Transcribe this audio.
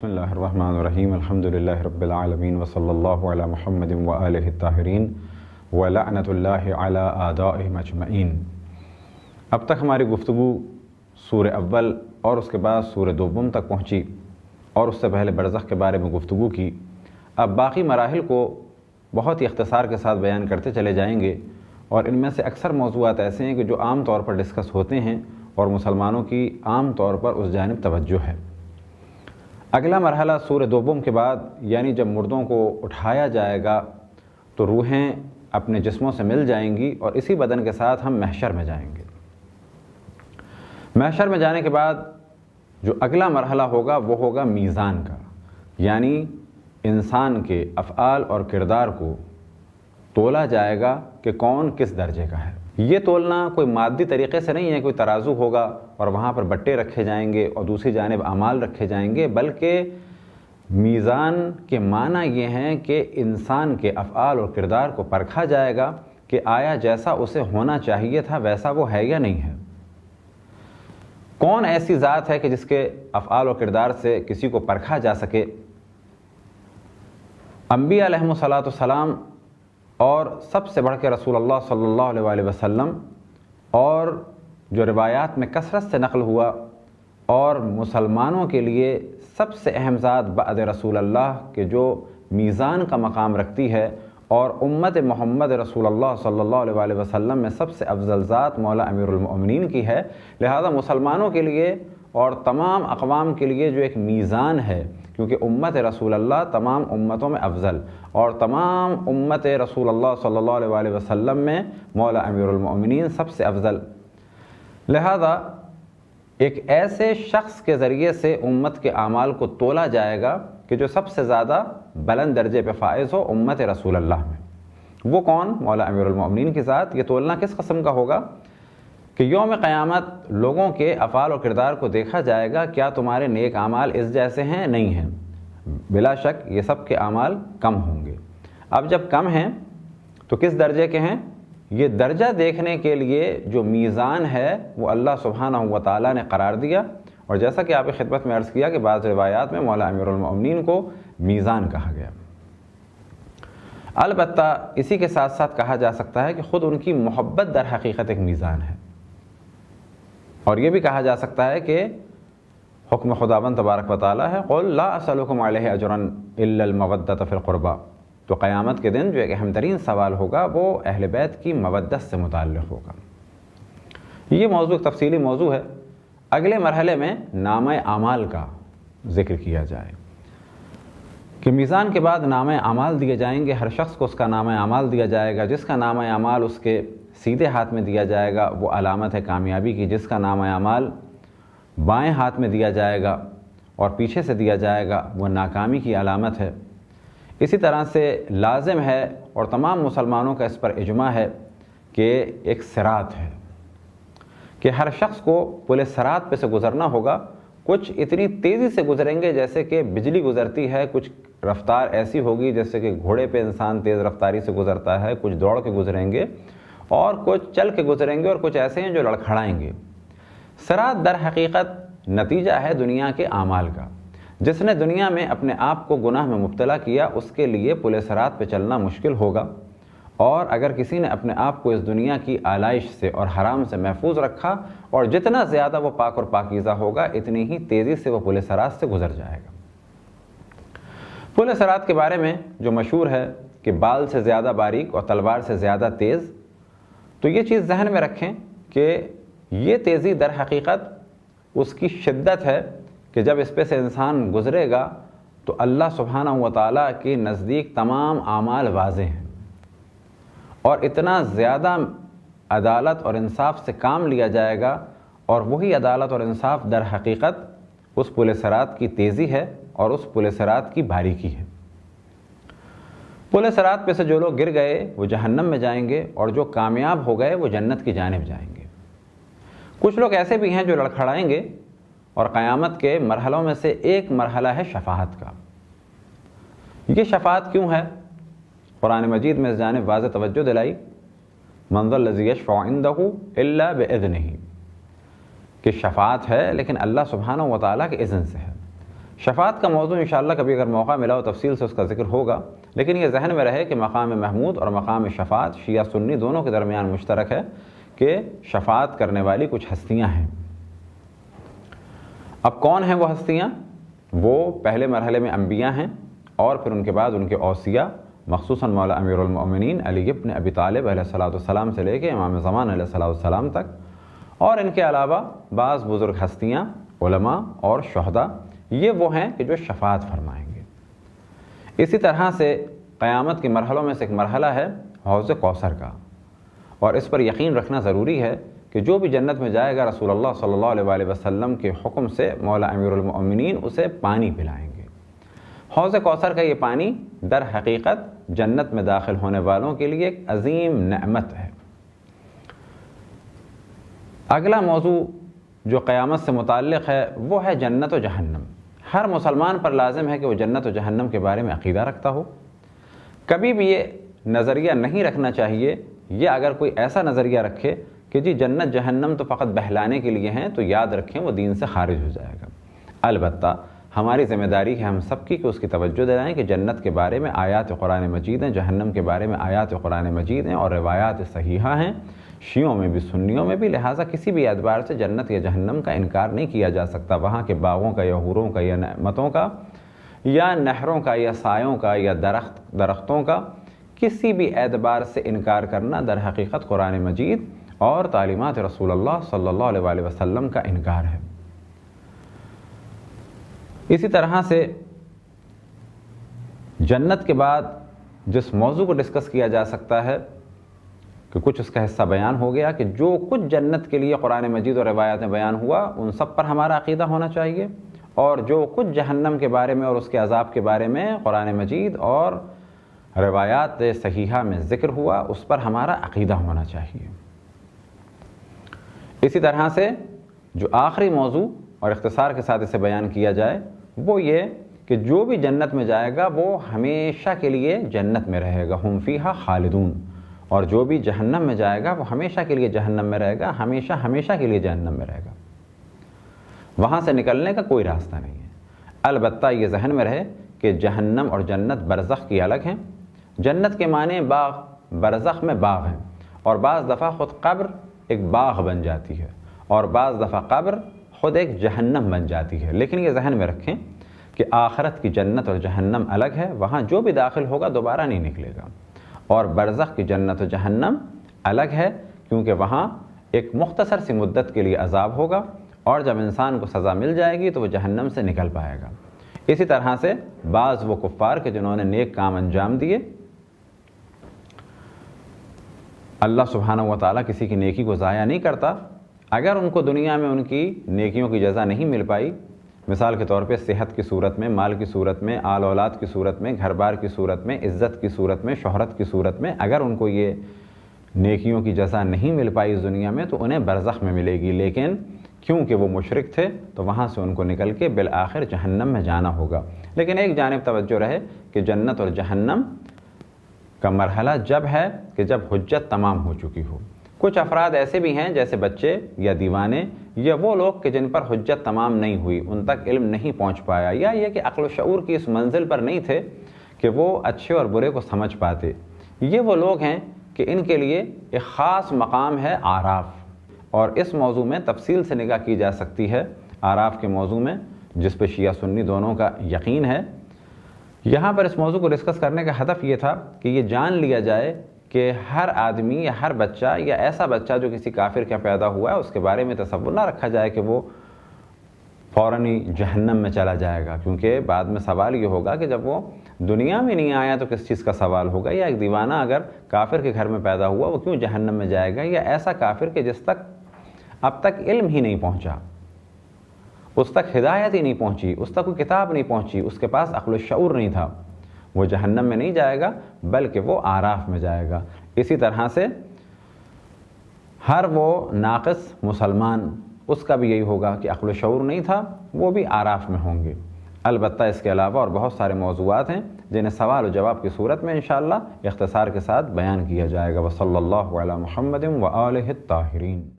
بسم اللہ الرحمن الرحیم الحمد للہ رب العالمین وصلی اللہ علی محمد وآلہ الطاہرین ولعنۃ اللہ علی اعدائہم اجمعین۔ اب تک ہماری گفتگو سورہ اول اور اس کے بعد سورہ دوم تک پہنچی اور اس سے پہلے برزخ کے بارے میں گفتگو کی۔ اب باقی مراحل کو بہت ہی اختصار کے ساتھ بیان کرتے چلے جائیں گے، اور ان میں سے اکثر موضوعات ایسے ہیں کہ جو عام طور پر ڈسکس ہوتے ہیں اور مسلمانوں کی عام طور پر اس جانب توجہ ہے۔ اگلا مرحلہ سورہ دوم کے بعد، یعنی جب مردوں کو اٹھایا جائے گا تو روحیں اپنے جسموں سے مل جائیں گی اور اسی بدن کے ساتھ ہم محشر میں جائیں گے۔ محشر میں جانے کے بعد جو اگلا مرحلہ ہوگا وہ ہوگا میزان کا، یعنی انسان کے افعال اور کردار کو تولا جائے گا کہ کون کس درجے کا ہے۔ یہ تولنا کوئی مادی طریقے سے نہیں ہے، کوئی ترازو ہوگا اور وہاں پر بٹے رکھے جائیں گے اور دوسری جانب اعمال رکھے جائیں گے، بلکہ میزان کے معنی یہ ہیں کہ انسان کے افعال اور کردار کو پرکھا جائے گا کہ آیا جیسا اسے ہونا چاہیے تھا ویسا وہ ہے یا نہیں ہے۔ کون ایسی ذات ہے کہ جس کے افعال اور کردار سے کسی کو پرکھا جا سکے؟ انبیاء علیہم السلام اور سب سے بڑھ کے رسول اللہ صلی اللہ علیہ وآلہ وسلم، اور جو روایات میں کثرت سے نقل ہوا اور مسلمانوں کے لیے سب سے اہم ذات بعد رسول اللہ کے جو میزان کا مقام رکھتی ہے، اور امت محمد رسول اللہ صلی اللہ علیہ وآلہ وسلم میں سب سے افضل ذات مولا امیر المؤمنین کی ہے۔ لہذا مسلمانوں کے لیے اور تمام اقوام کے لیے جو ایک میزان ہے، کیونکہ امت رسول اللہ تمام امتوں میں افضل اور تمام امت رسول اللہ صلی اللہ علیہ وآلہ وسلم میں مولا امیر المؤمنین سب سے افضل، لہذا ایک ایسے شخص کے ذریعے سے امت کے اعمال کو تولا جائے گا کہ جو سب سے زیادہ بلند درجے پہ فائز ہو امت رسول اللہ میں۔ وہ کون؟ مولا امیر المؤمنین کی ذات۔ یہ تولنا کس قسم کا ہوگا کہ یوم قیامت لوگوں کے افعال و کردار کو دیکھا جائے گا، کیا تمہارے نیک اعمال اس جیسے ہیں؟ نہیں ہیں، بلا شک یہ سب کے اعمال کم ہوں گے۔ اب جب کم ہیں تو کس درجے کے ہیں؟ یہ درجہ دیکھنے کے لیے جو میزان ہے وہ اللہ سبحانہ و تعالیٰ نے قرار دیا، اور جیسا کہ آپ کی خدمت میں عرض کیا کہ بعض روایات میں مولا امیر المؤمنین کو میزان کہا گیا۔ البتہ اسی کے ساتھ ساتھ کہا جا سکتا ہے کہ خود ان کی محبت در حقیقت ایک میزان ہے، اور یہ بھی کہا جا سکتا ہے کہ حکم خداوند تبارک و تعالیٰ ہے قل لا اسألکم علیہ اجرا الا المودۃ فی القربى۔ تو قیامت کے دن جو ایک اہم ترین سوال ہوگا وہ اہل بیت کی مودت سے متعلق ہوگا۔ یہ موضوع ایک تفصیلی موضوع ہے۔ اگلے مرحلے میں نامہ اعمال کا ذکر کیا جائے کہ میزان کے بعد نامہ اعمال دیے جائیں گے، ہر شخص کو اس کا نامہ اعمال دیا جائے گا۔ جس کا نامہ اعمال اس کے سیدھے ہاتھ میں دیا جائے گا وہ علامت ہے کامیابی کی، جس کا نامہ اعمال بائیں ہاتھ میں دیا جائے گا اور پیچھے سے دیا جائے گا وہ ناکامی کی علامت ہے۔ اسی طرح سے لازم ہے اور تمام مسلمانوں کا اس پر اجماع ہے کہ ایک صراط ہے کہ ہر شخص کو پل صراط پہ سے گزرنا ہوگا۔ کچھ اتنی تیزی سے گزریں گے جیسے کہ بجلی گزرتی ہے، کچھ رفتار ایسی ہوگی جیسے کہ گھوڑے پہ انسان تیز رفتاری سے گزرتا ہے، کچھ دوڑ کے گزریں گے اور کچھ چل کے گزریں گے، اور کچھ ایسے ہیں جو لڑکھڑائیں گے۔ صراط در حقیقت نتیجہ ہے دنیا کے اعمال کا۔ جس نے دنیا میں اپنے آپ کو گناہ میں مبتلا کیا اس کے لیے پل صراط پہ چلنا مشکل ہوگا، اور اگر کسی نے اپنے آپ کو اس دنیا کی آلائش سے اور حرام سے محفوظ رکھا اور جتنا زیادہ وہ پاک اور پاکیزہ ہوگا اتنی ہی تیزی سے وہ پل صراط سے گزر جائے گا۔ پل صراط کے بارے میں جو مشہور ہے کہ بال سے زیادہ باریک اور تلوار سے زیادہ تیز، تو یہ چیز ذہن میں رکھیں کہ یہ تیزی در حقیقت اس کی شدت ہے کہ جب اس پہ سے انسان گزرے گا تو اللہ سبحانہ و تعالیٰ کے نزدیک تمام اعمال واضح ہیں، اور اتنا زیادہ عدالت اور انصاف سے کام لیا جائے گا، اور وہی عدالت اور انصاف در حقیقت اس پل صراط کی تیزی ہے اور اس پل صراط کی باریکی ہے۔ پل صراط پہ سے جو لوگ گر گئے وہ جہنم میں جائیں گے، اور جو کامیاب ہو گئے وہ جنت کی جانب جائیں گے۔ کچھ لوگ ایسے بھی ہیں جو لڑکھڑائیں گے، اور قیامت کے مرحلوں میں سے ایک مرحلہ ہے شفاعت کا۔ یہ شفاعت کیوں ہے؟ قرآن مجید میں اس جانب واضح توجہ دلائی، من ذا الذی یشفع عندہ الا باذنہ، کہ شفاعت ہے لیکن اللہ سبحانہ و تعالیٰ کے اذن سے ہے۔ شفاعت کا موضوع انشاءاللہ کبھی اگر موقع ملا ہو تفصیل سے اس کا ذکر ہوگا، لیکن یہ ذہن میں رہے کہ مقام محمود اور مقام شفاعت شیعہ سنی دونوں کے درمیان مشترک ہے کہ شفاعت کرنے والی کچھ ہستیاں ہیں۔ اب کون ہیں وہ ہستیاں؟ وہ پہلے مرحلے میں انبیاء ہیں، اور پھر ان کے بعد ان کے اوصیاء، مخصوصاً مولا امیر المؤمنین علی ابن ابی طالب علیہ السلام سے لے کے امام زمان علیہ السلام تک، اور ان کے علاوہ بعض بزرگ ہستیاں، علماء اور شہداء، یہ وہ ہیں کہ جو شفاعت فرمائیں گے۔ اسی طرح سے قیامت کے مرحلوں میں سے ایک مرحلہ ہے حوض کوثر کا، اور اس پر یقین رکھنا ضروری ہے کہ جو بھی جنت میں جائے گا رسول اللہ صلی اللہ علیہ وآلہ وسلم کے حکم سے مولا امیر المؤمنین اسے پانی پلائیں گے۔ حوض کوثر کا یہ پانی در حقیقت جنت میں داخل ہونے والوں کے لیے ایک عظیم نعمت ہے۔ اگلا موضوع جو قیامت سے متعلق ہے وہ ہے جنت و جہنم۔ ہر مسلمان پر لازم ہے کہ وہ جنت و جہنم کے بارے میں عقیدہ رکھتا ہو۔ کبھی بھی یہ نظریہ نہیں رکھنا چاہیے، یا اگر کوئی ایسا نظریہ رکھے کہ جی جنت جہنم تو فقط بہلانے کے لیے ہیں، تو یاد رکھیں وہ دین سے خارج ہو جائے گا۔ البتہ ہماری ذمہ داری ہے ہم سب کی کہ اس کی توجہ دلائیں کہ جنت کے بارے میں آیات قرآن مجید ہیں، جہنم کے بارے میں آیات قرآن مجید ہیں اور روایات صحیحہ ہیں، شیعوں میں بھی سنیوں میں بھی، لہٰذا کسی بھی اعتبار سے جنت یا جہنم کا انکار نہیں کیا جا سکتا۔ وہاں کے باغوں کا یا حوروں کا یا نعمتوں کا یا نہروں کا یا سایوں کا یا درختوں کا کسی بھی اعتبار سے انکار کرنا در حقیقت قرآن مجید اور تعلیمات رسول اللہ صلی اللہ علیہ وآلہ وسلم کا انکار ہے۔ اسی طرح سے جنت کے بعد جس موضوع کو ڈسکس کیا جا سکتا ہے کہ کچھ اس کا حصہ بیان ہو گیا کہ جو کچھ جنت کے لیے قرآن مجید اور روایات میں بیان ہوا ان سب پر ہمارا عقیدہ ہونا چاہیے، اور جو کچھ جہنم کے بارے میں اور اس کے عذاب کے بارے میں قرآن مجید اور روایات صحیحہ میں ذکر ہوا اس پر ہمارا عقیدہ ہونا چاہیے۔ اسی طرح سے جو آخری موضوع اور اختصار کے ساتھ اسے بیان کیا جائے وہ یہ کہ جو بھی جنت میں جائے گا وہ ہمیشہ کے لیے جنت میں رہے گا، ہم فیہا خالدون، اور جو بھی جہنم میں جائے گا وہ ہمیشہ کے لیے جہنم میں رہے گا، ہمیشہ کے لیے جہنم میں رہے گا، وہاں سے نکلنے کا کوئی راستہ نہیں ہے۔ البتہ یہ ذہن میں رہے کہ جہنم اور جنت برزخ کی الگ ہیں۔ جنت کے معنی باغ، برزخ میں باغ ہیں، اور بعض دفعہ خود قبر ایک باغ بن جاتی ہے، اور بعض دفعہ قبر خود ایک جہنم بن جاتی ہے۔ لیکن یہ ذہن میں رکھیں کہ آخرت کی جنت اور جہنم الگ ہے، وہاں جو بھی داخل ہوگا دوبارہ نہیں نکلے گا، اور برزخ کی جنت و جہنم الگ ہے، کیونکہ وہاں ایک مختصر سی مدت کے لیے عذاب ہوگا، اور جب انسان کو سزا مل جائے گی تو وہ جہنم سے نکل پائے گا۔ اسی طرح سے بعض وہ کفار کے جنہوں نے نیک کام انجام دیے، اللہ سبحانہ و تعالیٰ کسی کی نیکی کو ضائع نہیں کرتا، اگر ان کو دنیا میں ان کی نیکیوں کی جزا نہیں مل پائی، مثال کے طور پہ صحت کی صورت میں، مال کی صورت میں، آل اولاد کی صورت میں، گھر بار کی صورت میں، عزت کی صورت میں، شہرت کی صورت میں، اگر ان کو یہ نیکیوں کی جزا نہیں مل پائی اس دنیا میں تو انہیں برزخ میں ملے گی، لیکن کیونکہ وہ مشرک تھے تو وہاں سے ان کو نکل کے بالآخر جہنم میں جانا ہوگا۔ لیکن ایک جانب توجہ رہے کہ جنت اور جہنم کا مرحلہ جب ہے کہ جب حجت تمام ہو چکی ہو۔ کچھ افراد ایسے بھی ہیں جیسے بچے یا دیوانے یا وہ لوگ کہ جن پر حجت تمام نہیں ہوئی، ان تک علم نہیں پہنچ پایا، یا یہ کہ عقل و شعور کی اس منزل پر نہیں تھے کہ وہ اچھے اور برے کو سمجھ پاتے، یہ وہ لوگ ہیں کہ ان کے لیے ایک خاص مقام ہے اعراف، اور اس موضوع میں تفصیل سے نگاہ کی جا سکتی ہے اعراف کے موضوع میں، جس پہ شیعہ سنی دونوں کا یقین ہے۔ یہاں پر اس موضوع کو ڈسکس کرنے کا ہدف یہ تھا کہ یہ جان لیا جائے کہ ہر آدمی یا ہر بچہ یا ایسا بچہ جو کسی کافر کا پیدا ہوا ہے اس کے بارے میں تصور نہ رکھا جائے کہ وہ فوراً ہی جہنم میں چلا جائے گا، کیونکہ بعد میں سوال یہ ہوگا کہ جب وہ دنیا میں نہیں آیا تو کس چیز کا سوال ہوگا، یا ایک دیوانہ اگر کافر کے گھر میں پیدا ہوا وہ کیوں جہنم میں جائے گا، یا ایسا کافر کہ جس تک اب تک علم ہی نہیں پہنچا، اس تک ہدایت ہی نہیں پہنچی، اس تک کوئی کتاب نہیں پہنچی، اس کے پاس عقل و شعور نہیں تھا، وہ جہنم میں نہیں جائے گا بلکہ وہ اعراف میں جائے گا۔ اسی طرح سے ہر وہ ناقص مسلمان اس کا بھی یہی ہوگا کہ عقل و شعور نہیں تھا، وہ بھی اعراف میں ہوں گے۔ البتہ اس کے علاوہ اور بہت سارے موضوعات ہیں جنہیں سوال و جواب کی صورت میں انشاءاللہ اختصار کے ساتھ بیان کیا جائے گا۔ وصلی اللہ علی محمد وآلہ الطاہرین۔